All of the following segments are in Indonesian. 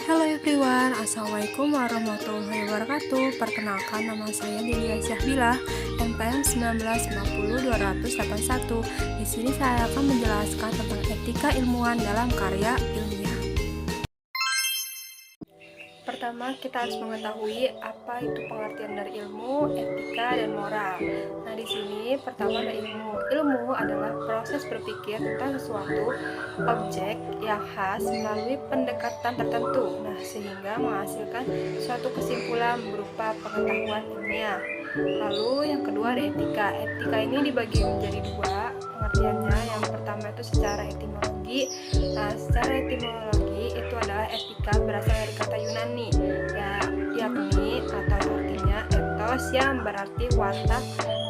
Hello everyone, Assalamualaikum warahmatullahi wabarakatuh. Perkenalkan, nama saya Delia Syahbilah, NPM 1950281. Di sini saya akan menjelaskan tentang etika ilmuwan dalam karya ilmiah. Pertama, kita harus mengetahui apa itu pengertian dari ilmu, etika, dan moral. Nah, di sini pertama ada ilmu. Ilmu adalah proses berpikir tentang sesuatu objek yang khas melalui pendekatan tertentu. Nah, sehingga menghasilkan suatu kesimpulan berupa pengetahuan ilmiah. Lalu yang kedua ada etika. Etika ini dibagi menjadi dua pengertiannya. Yang pertama itu secara etimologi. Nah, secara etimologi itu adalah etika berasal dari kata Yunani, yakni atau artinya etos, yang berarti watak,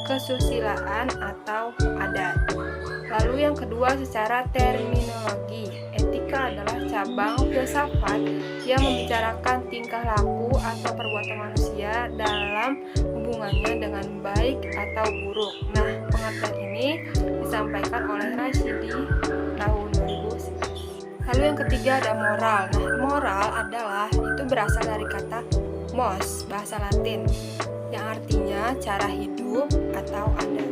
kesusilaan atau adat. Lalu yang kedua secara terminologi. Etika adalah cabang filsafat yang membicarakan tingkah laku atau perbuatan manusia dalam hubungannya dengan baik atau buruk. Nah, pengertian ini disampaikan oleh Rashidi tahun 2011. Lalu yang ketiga ada moral. Nah, moral adalah itu berasal dari kata mos, bahasa Latin, yang artinya cara hidup atau adat.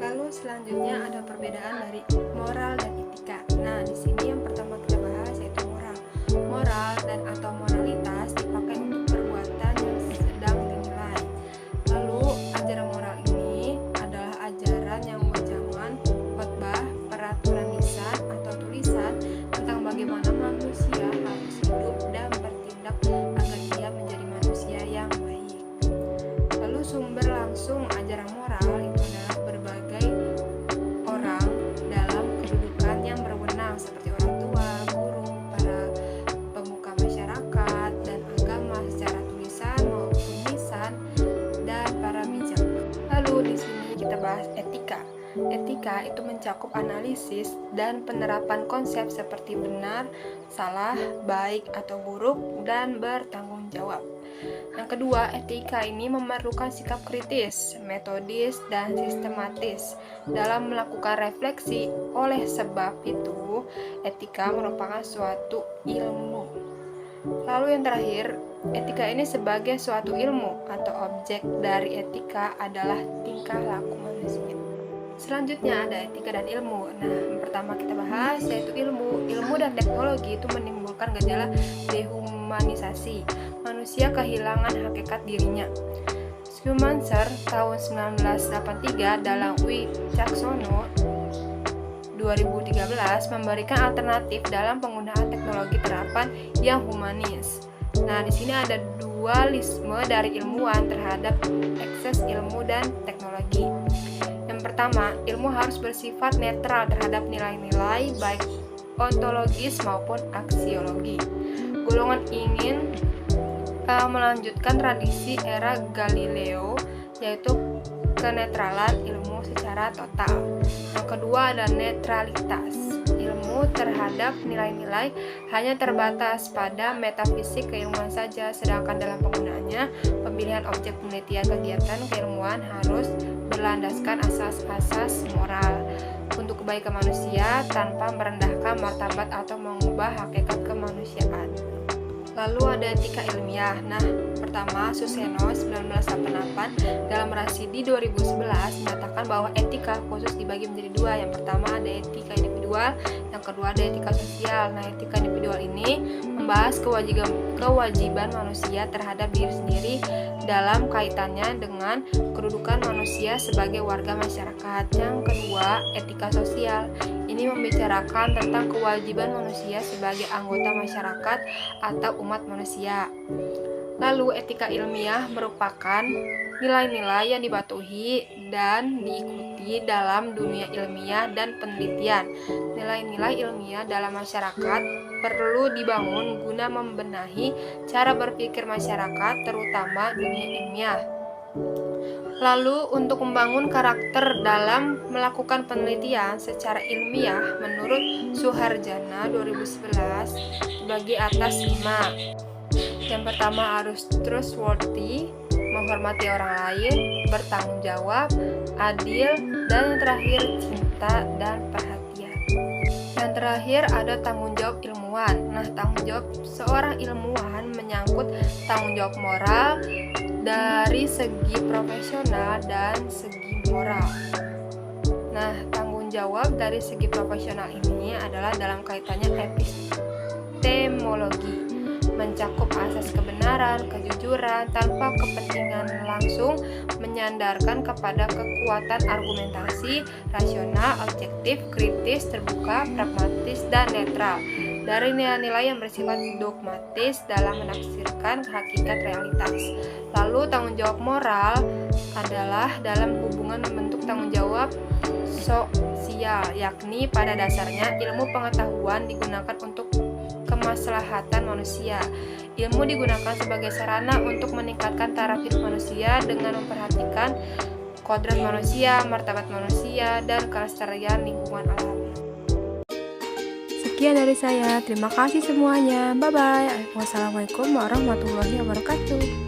Lalu selanjutnya ada perbedaan dari moral dan etika. Nah, di sini yang pertama kita bahas yaitu moral. Moral dan atau moralitas dipakai untuk perbuatan yang sedang dinilai. Lalu ajaran moral ini adalah ajaran yang mewajarkan khotbah, peraturan lisan atau tulisan tentang bagaimana manusia harus hidup dan bertindak agar dia menjadi manusia yang baik. Lalu sumber langsung ajaran moral itu adalah berbagai orang dalam kedudukan yang berwenang seperti orang tua, guru, para pemuka masyarakat dan agama secara tulisan maupun lisan, dan para bijak. Lalu di sini kita bahas etika. Etika itu mencakup analisis dan penerapan konsep seperti benar, salah, baik atau buruk, dan bertanggung jawab. Yang kedua, etika ini memerlukan sikap kritis, metodis, dan sistematis dalam melakukan refleksi. Oleh sebab itu, etika merupakan suatu ilmu. Lalu yang terakhir, etika ini sebagai suatu ilmu atau objek dari etika adalah tingkah laku manusia. Selanjutnya ada etika dan ilmu. Nah, yang pertama kita bahas yaitu ilmu. Ilmu dan teknologi itu menimbulkan gejala dehumanisasi. Manusia kehilangan hakikat dirinya. Schumacher tahun 1983 dalam Wicaksono 2013 memberikan alternatif dalam penggunaan teknologi terapan yang humanis. Nah, di sini ada dualisme dari ilmuwan terhadap ekses ilmu dan teknologi. Yang pertama, ilmu harus bersifat netral terhadap nilai-nilai baik ontologis maupun aksiologi. Golongan ingin melanjutkan tradisi era Galileo, yaitu kenetralan ilmu secara total. Yang kedua ada netralitas. Ilmu terhadap nilai-nilai hanya terbatas pada metafisik keilmuan saja, sedangkan dalam penggunaannya, pemilihan objek penelitian kegiatan keilmuan harus berlandaskan asas-asas moral untuk kebaikan manusia tanpa merendahkan martabat atau mengubah hakikat kemanusiaan. Lalu ada etika ilmiah. Nah, pertama Suseno 1988 dalam Rasidi 2011 menyatakan bahwa etika khusus dibagi menjadi dua. Yang pertama ada etika individual, yang kedua ada etika sosial. Nah, etika individual ini membahas kewajiban manusia terhadap diri sendiri dalam kaitannya dengan kedudukan manusia sebagai warga masyarakat. Yang kedua, etika sosial. Ini membicarakan tentang kewajiban manusia sebagai anggota masyarakat atau umat manusia. Lalu etika ilmiah merupakan nilai-nilai yang dipatuhi dan diikuti dalam dunia ilmiah dan penelitian. Nilai-nilai ilmiah dalam masyarakat perlu dibangun guna membenahi cara berpikir masyarakat, terutama dunia ilmiah. Lalu untuk membangun karakter dalam melakukan penelitian secara ilmiah, menurut Suharjana 2011 dibagi atas 5. Yang pertama harus trustworthy, menghormati orang lain, bertanggung jawab, adil, dan yang terakhir cinta dan perhatian. Yang terakhir ada tanggung jawab ilmuwan. Nah, tanggung jawab seorang ilmuwan menyangkut tanggung jawab moral dari segi profesional dan segi moral. Nah, tanggung jawab dari segi profesional ini adalah dalam kaitannya epistemologi, mencakup asas kebenaran, kejujuran, tanpa kepentingan langsung, menyandarkan kepada kekuatan argumentasi, rasional, objektif, kritis, terbuka, pragmatis, dan netral, dari nilai-nilai yang bersifat dogmatis dalam menafsirkan hakikat realitas. Lalu tanggung jawab moral adalah dalam hubungan membentuk tanggung jawab sosial, yakni pada dasarnya ilmu pengetahuan digunakan untuk kemaslahatan manusia. Ilmu digunakan sebagai sarana untuk meningkatkan taraf hidup manusia dengan memperhatikan kodrat manusia, martabat manusia, dan kelestarian lingkungan alam. Sekian dari saya, terima kasih semuanya. Bye-bye. Wassalamualaikum warahmatullahi wabarakatuh.